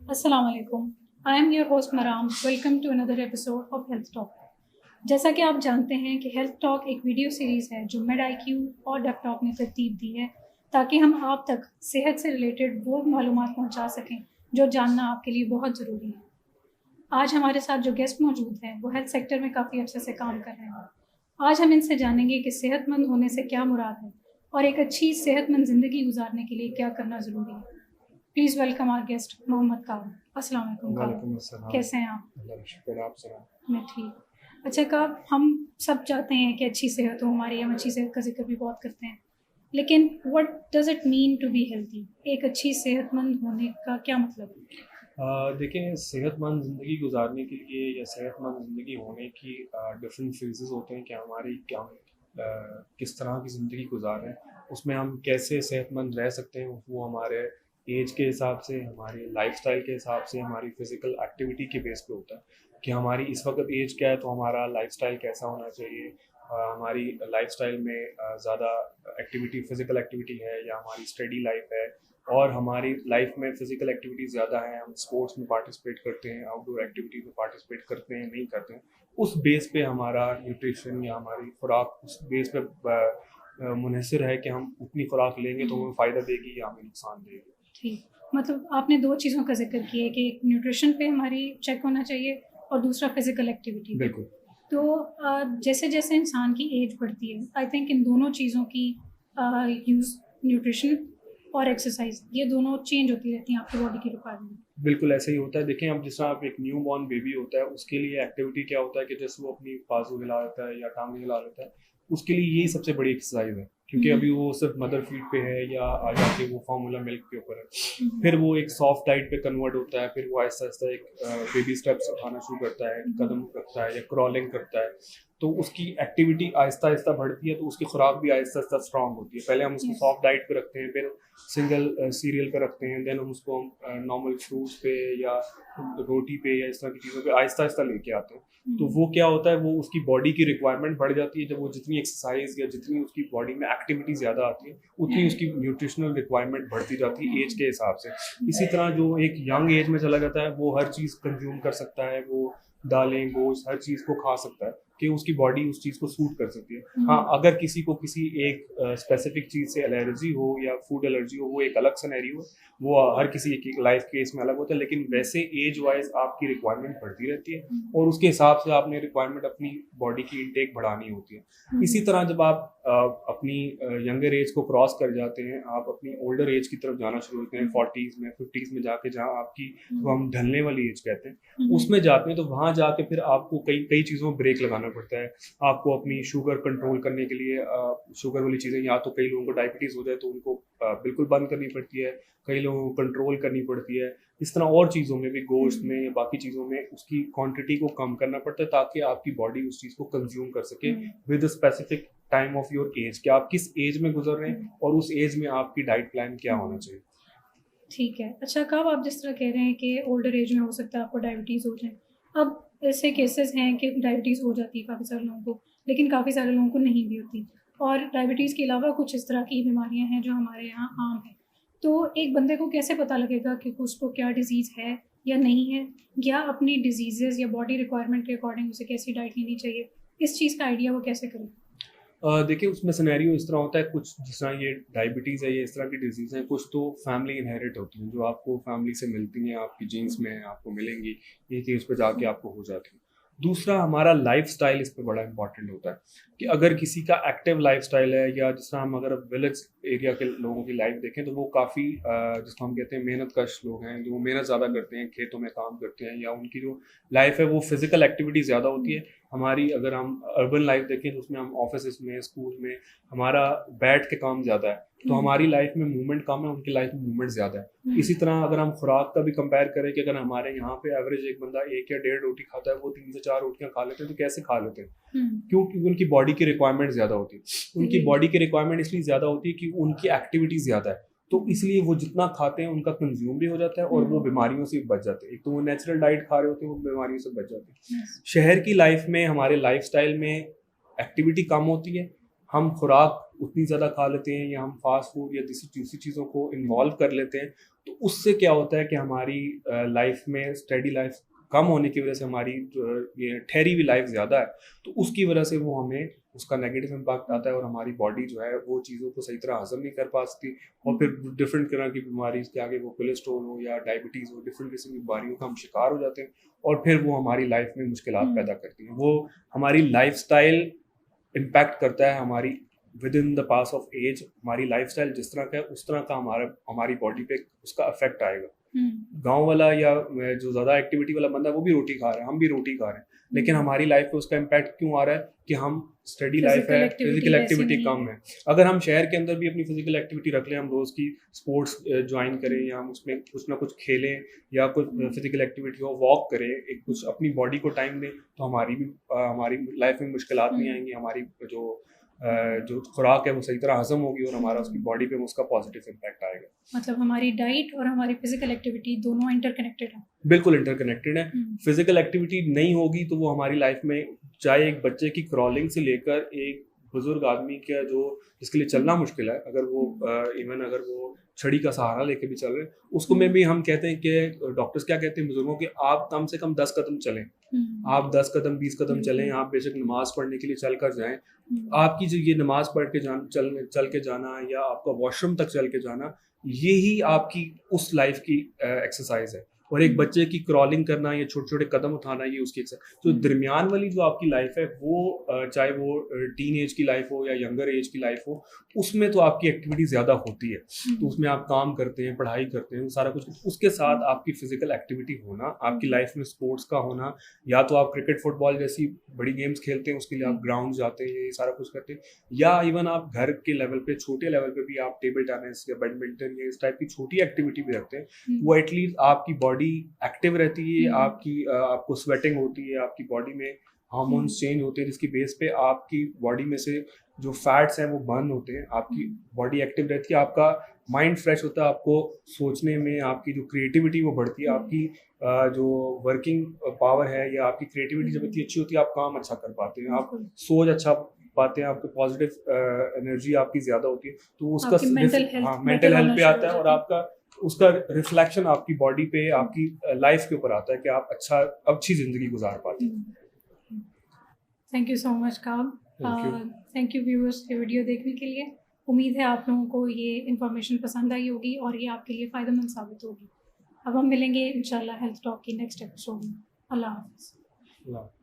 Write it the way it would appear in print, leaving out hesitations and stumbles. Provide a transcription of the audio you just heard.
अस्सलाम वालेकुम। I am your host Maram. Welcome to another episode of health talk. जैसा कि आप जानते हैं कि हेल्थ टॉक एक वीडियो सीरीज़ है जो मेड IQ और डॉक्टर टॉक ने तरतीब दी है ताकि हम आप तक सेहत से रिलेटेड वो मालूमात पहुंचा सकें जो जानना आपके लिए बहुत ज़रूरी है। आज हमारे साथ जो गेस्ट मौजूद हैं वो हेल्थ सेक्टर में काफ़ी अरसे से काम कर रहे हैं। आज हम इनसे जानेंगे कि सेहतमंद होने से क्या मुराद है और एक अच्छी सेहतमंद ज़िंदगी गुजारने के लिए क्या करना ज़रूरी है। Please welcome our guest Mohammad Kaab. अस्सलाम वालेकुम वालेकुम काब, अस्सलाम। कैसे हैं आप? अल्लाह का शुक्र, आप सुनाएं। मैं ठीक। अच्छा काब, हम सब चाहते हैं कि अच्छी सेहत हो हमारी, हम अच्छी सेहत का जिक्र भी बहुत करते हैं, लेकिन what does it mean to be healthy? एक अच्छी सेहतमंद होने का क्या मतलब है? देखिए, सेहतमंद ज़िंदगी गुजारने के लिए या सेहतमंद ज़िंदगी होने की डिफरेंट फेजेस होते हैं कि हमारी क्या किस तरह की ज़िंदगी गुजार रहे हैं, उसमें हम कैसे सेहतमंद रह सकते हैं। वो हमारे एज के हिसाब से, हमारे लाइफस्टाइल के हिसाब से, हमारी फ़िज़िकल एक्टिविटी के बेस पे होता है कि हमारी इस वक्त एज क्या है तो हमारा लाइफस्टाइल कैसा होना चाहिए। हमारी लाइफस्टाइल में ज़्यादा एक्टिविटी, फ़िज़िकल एक्टिविटी है या हमारी स्टडी लाइफ है, और हमारी लाइफ में फ़िज़िकल एक्टिविटी ज़्यादा है, हम स्पोर्ट्स में पार्टिसिपेट करते हैं, आउटडोर एक्टिविटी में पार्टिसिपेट करते हैं, नहीं करते हैं। उस बेस पे हमारा न्यूट्रिशन या हमारी खुराक उस बेस पे मुनहसर है कि हम उतनी खुराक लेंगे तो हमें फ़ायदा देगी या हमें नुकसान देगी। ठीक, मतलब आपने 2 चीज़ों का ज़िक्र किया है कि एक न्यूट्रिशन पे हमारी चेक होना चाहिए और दूसरा फ़िज़िकल एक्टिविटी पे। बिल्कुल। तो जैसे-जैसे इंसान की एज बढ़ती है, आई थिंक इन दोनों चीज़ों की यूज़, न्यूट्रिशन और एक्सरसाइज़, ये दोनों चेंज होती रहती हैं आपकी बॉडी की रिक्वायरमेंट। बिल्कुल ऐसा ही होता है। देखिए, अब जिस तरह आप एक न्यू बॉर्न बेबी होता है, उसके लिए एक्टिविटी क्या होता है कि जैसे वो अपनी बाजू हिला लेता है या टाँग हिला लेता है, उसके लिए यही सबसे बड़ी एक्सरसाइज़ है। क्योंकि हुँ, अभी वो सिर्फ मदर फीड पे है या जाके वो फार्मूला मिल्क के ऊपर है। हुँ, फिर वो एक सॉफ्ट डाइट पे कन्वर्ट होता है, फिर वो आहिस्ता-आहिस्ता एक बेबी स्टेप्स उठाना शुरू करता है, हुँ, कदम रखता है या क्रॉलिंग करता है। तो उसकी एक्टिविटी आहिस्ता-आहिस्ता बढ़ती है, तो उसकी खुराक भी आहिस्ता-आहिस्ता स्ट्रॉन्ग होती है। पहले हम उसको यस। सॉफ्ट डाइट पे रखते हैं, फिर सिंगल सीरियल पे रखते हैं, देन हम उसको नॉर्मल फ्रूट्स पे या रोटी पे या इस तरह की चीज़ों पे आहिस्ता-आहिस्ता लेके आते हैं। तो हुँ, वो क्या होता है, वो उसकी बॉडी की रिक्वायरमेंट बढ़ जाती है। जब वो जितनी एक्सरसाइज़ या जितनी उसकी बॉडी में एक्टिविटी ज़्यादा आती है, उतनी उसकी न्यूट्रिशनल रिक्वायरमेंट बढ़ती जाती है एज के हिसाब से। इसी तरह जो एक यंग एज में चला जाता है, वो हर चीज़ कंज़्यूम कर सकता है, वो दालें, गोश्त, हर चीज़ को खा सकता है कि उसकी बॉडी उस चीज़ को सूट कर सकती है। हाँ, हुँ, अगर किसी को किसी एक स्पेसिफिक चीज़ से एलर्जी हो या फूड एलर्जी हो, वो एक अलग सिनेरियो है। वो हर किसी की लाइफ केस में अलग होता है, लेकिन वैसे एज वाइज आपकी रिक्वायरमेंट बढ़ती रहती है हुँ, और उसके हिसाब से आपने रिक्वायरमेंट अपनी बॉडी की इनटेक बढ़ानी होती है। इसी हुँ, तरह जब आप अपनी यंगर एज को क्रॉस कर जाते हैं, आप अपनी ओल्डर एज की तरफ जाना शुरू होते हैं, हुँ, 40s में, 50s में जाके, जहाँ आपकी जो हुँ, हम ढलने वाली एज कहते हैं, हुँ, उसमें जाते हैं, तो वहाँ जाके फिर आपको कई कई चीज़ों में ब्रेक लगाना पड़ता है। आपको अपनी शुगर कंट्रोल करने के लिए शुगर वाली चीज़ें, या तो कई लोगों को डायबिटीज़ हो जाए तो उनको बिल्कुल बंद करनी पड़ती है, कई लोगों को कंट्रोल करनी पड़ती है। इस तरह और चीज़ों में भी, गोश्त हुँ, में, बाकी चीज़ों में उसकी क्वांटिटी को कम करना पड़ता है ताकि आपकी बॉडी उस चीज़ को कंज्यूम कर सके हुँ, with specific time of your age, कि आप किस एज में गुजर रहे हैं हुँ, और उस एज में आपकी डाइट प्लान क्या होना हुँ। चाहिए। ठीक है। अच्छा कब आप जिस तरह कह रहे हैं कि ओल्डर एज में हो सकता है आपको डायबिटीज़ हो जाए। अब ऐसे केसेज़ हैं कि डायबिटीज़ हो जाती है काफ़ी सारे लोगों को, लेकिन काफ़ी सारे लोगों को नहीं भी होती। और डायबिटीज़ के अलावा कुछ इस तरह की बीमारियाँ हैं जो हमारे यहाँ आम हैं। तो एक बंदे को कैसे पता लगेगा कि उसको क्या डिज़ीज़ है या नहीं है? या अपनी डिज़ीज़ेज़ या बॉडी रिक्वायरमेंट के अकॉर्डिंग उसे कैसी डाइट लेनी चाहिए? इस चीज़ का आइडिया वो कैसे करे? देखिए, उसमें सिनेरियो इस तरह होता है, कुछ जिस तरह ये डायबिटीज़ है, ये इस तरह की डिजीज़ हैं, कुछ तो फैमिली इनहेरिट होती हैं, जो आपको फैमिली से मिलती हैं, आपकी जीन्स हुँ, में आपको मिलेंगी, एक एज पे जाके हुँ, आपको हो जाती हैं। दूसरा, हमारा लाइफ़स्टाइल इस पे बड़ा इम्पोर्टेंट होता है कि अगर किसी का एक्टिव लाइफ़स्टाइल है, या जिस तरह हम अगर विलेज एरिया के लोगों की लाइफ़ देखें, तो वो काफ़ी जिसको हम कहते हैं मेहनतकश लोग हैं, जो मेहनत ज़्यादा हुँ, करते हैं, खेतों में काम करते हैं, या उनकी जो लाइफ़ है वो फ़िज़िकल एक्टिविटी ज़्यादा होती हुँ, है। हमारी अगर हम अर्बन लाइफ देखें, तो उसमें हम ऑफिसेज में, स्कूल में हमारा बैठ के काम ज़्यादा है, तो हुँ, हमारी लाइफ में मूवमेंट कम है, उनकी लाइफ में मूवमेंट ज़्यादा है। हुँ, इसी तरह अगर हम खुराक का भी कंपेयर करें कि अगर हमारे यहाँ पे एवरेज एक बंदा 1 या डेढ़ रोटी खाता है, वो 3 से 4 रोटियाँ खा लेते हैं, तो कैसे खा लेते हैं? हुँ, क्यों? क्योंकि उनकी बॉडी की रिक्वायरमेंट ज़्यादा होती है। उनकी जी। बॉडी की रिक्वायरमेंट इसलिए ज़्यादा होती है कि उनकी एक्टिविटी ज़्यादा है। तो हुँ, इसलिए वो जितना खाते हैं उनका कंज़्यूम भी हो जाता है और वो हुँ, बीमारियों से भी बच जाते हैं। एक तो वो नेचुरल डाइट खा रहे होते हैं, वो बीमारियों से बच जाते हैं। यस। शहर की लाइफ में, हमारे लाइफ़स्टाइल में एक्टिविटी कम होती है, हम खुराक उतनी ज़्यादा खा लेते हैं, या हम फास्ट फूड या दूसरी दूसरी चीज़ों को हुँ, इन्वॉल्व कर लेते हैं, तो उससे क्या होता है कि हमारी लाइफ में स्टडी लाइफ कम होने की वजह से हमारी ये ठहरी हुई लाइफ ज़्यादा है, तो उसकी वजह से वो हमें उसका नेगेटिव इम्पैक्ट आता है और हमारी बॉडी जो है वो चीज़ों को सही तरह हजम नहीं कर पाती और फिर डिफरेंट तरह की बीमारी के आगे वो कोलेस्ट्रॉल हो या डायबिटीज़ हो, डिफरेंट किस्म की बीमारियों का हम शिकार हो जाते हैं और फिर वो हमारी लाइफ में मुश्किलात पैदा करती हैं। वो हमारी लाइफस्टाइल इम्पैक्ट करता है, हमारी within the pass of age हमारी लाइफस्टाइल जिस तरह का है उस तरह का हमारी बॉडी पे उसका अफेक्ट आएगा। गांव वाला या जो ज़्यादा एक्टिविटी वाला बंदा है वो भी रोटी खा रहा है, हम भी रोटी खा रहे हैं, लेकिन हमारी लाइफ पे उसका इम्पैक्ट क्यों आ रहा है कि हम स्टडी लाइफ है, फिजिकल एक्टिविटी कम है। अगर हम शहर के अंदर भी अपनी फिजिकल एक्टिविटी रख लें, हम रोज़ की स्पोर्ट्स ज्वाइन करें या हम उसमें कुछ ना कुछ खेलें या कुछ फिजिकल एक्टिविटी हो, वॉक करें, एक कुछ अपनी बॉडी को टाइम दें, तो हमारी लाइफ में मुश्किलात नहीं आएंगी, हमारी जो खुराक है वो सही तरह हजम होगी और हमारा उसकी बॉडी पे उसका पॉजिटिव इम्पैक्ट आएगा। मतलब हमारी डाइट और हमारी फिजिकल एक्टिविटी दोनों इंटरकनेक्टेड है। बिल्कुल इंटरकनेक्टेड है। फिजिकल एक्टिविटी नहीं होगी तो वो हमारी लाइफ में, चाहे एक बच्चे की क्रॉलिंग से लेकर एक बुजुर्ग आदमी का जिसके लिए चलना मुश्किल है, अगर वो इवन अगर वो छड़ी का सहारा लेके भी चल रहे हैं, उसको में भी हम कहते हैं कि डॉक्टर्स क्या कहते हैं बुजुर्गों के, आप कम से कम 10 कदम चलें, आप 10 कदम 20 कदम चलें, आप बेशक नमाज पढ़ने के लिए चल कर जाएं, आपकी जो ये नमाज पढ़ के चल के जाना या आपका वॉशरूम तक चल के जाना, यही आपकी उस लाइफ की एक्सरसाइज है। और एक बच्चे की क्रॉलिंग करना या छोटे छोटे कदम उठाना, ये उसकी एक्सरसाइज। तो दरमियान वाली जो आपकी लाइफ है वो चाहे वो टीन एज की लाइफ हो या यंगर एज की लाइफ हो, उसमें तो आपकी एक्टिविटी ज़्यादा होती है, तो उसमें आप काम करते हैं, पढ़ाई करते हैं, सारा कुछ, उसके साथ आपकी फिजिकल एक्टिविटी होना, आपकी लाइफ में स्पोर्ट्स का होना, या तो आप क्रिकेट फुटबॉल जैसी बड़ी गेम्स खेलते हैं उसके लिए आप ग्राउंड जाते हैं, ये सारा कुछ करते हैं, या इवन आप घर के लेवल पे, छोटे लेवल पे भी आप टेबल टेनिस या बैडमिंटन या इस टाइप की छोटी एक्टिविटी भी रखते हैं, वो एटलीस्ट आपकी बॉडी एक्टिव रहती है, आपको स्वेटिंग होती है, आपकी बॉडी में हार्मोन्स चेंज होते हैं, जिसकी बेस पे आपकी बॉडी में से जो फैट्स हैं वो बर्न होते हैं, आपकी बॉडी एक्टिव रहती है, आपका माइंड फ्रेश होता है, आपको सोचने में आपकी जो क्रिएटिविटी वो बढ़ती है, आपकी जो वर्किंग पावर है या आपकी क्रिएटिविटी जब इतनी अच्छी होती है, आप काम अच्छा कर पाते हैं, आप सोच अच्छा पाते हैं, आपको पॉजिटिव एनर्जी आपकी ज़्यादा होती है, तो उसका मेंटल हेल्थ पे आता है और आपका उसका रिफ्लेक्शन आपकी बॉडी पे, आपकी लाइफ के ऊपर आता है कि आप अच्छी ज़िंदगी गुजार पाते हैं। थैंक यू सो मच काम। थैंक यू व्यूअर्स ये वीडियो देखने के लिए। उम्मीद है आप लोगों को ये इन्फॉर्मेशन पसंद आई होगी और ये आपके लिए फ़ायदेमंद साबित होगी। अब हम मिलेंगे इंशाल्लाह हेल्थ टॉक की नेक्स्ट एपिसोड में। अल्लाह हाफ़िज़।